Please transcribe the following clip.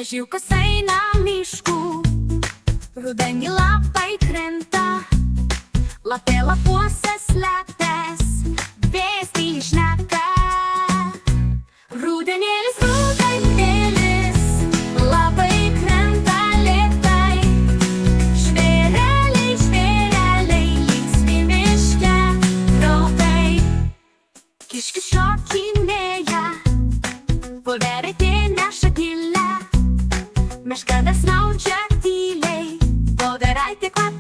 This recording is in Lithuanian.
Ežiukas eina mišku, rudenį lapai krenta, lapė lapuose slepias, vėjas tyliai šneka. Rudenėlis, rudenėlis, lapai krenta lėtai, žvėreliai, žvėreliai, linksmi miške draugai. Kiškis šokinėja, voverėtė neša gilę, meška snaudžia tyliai, voveraitė kvepia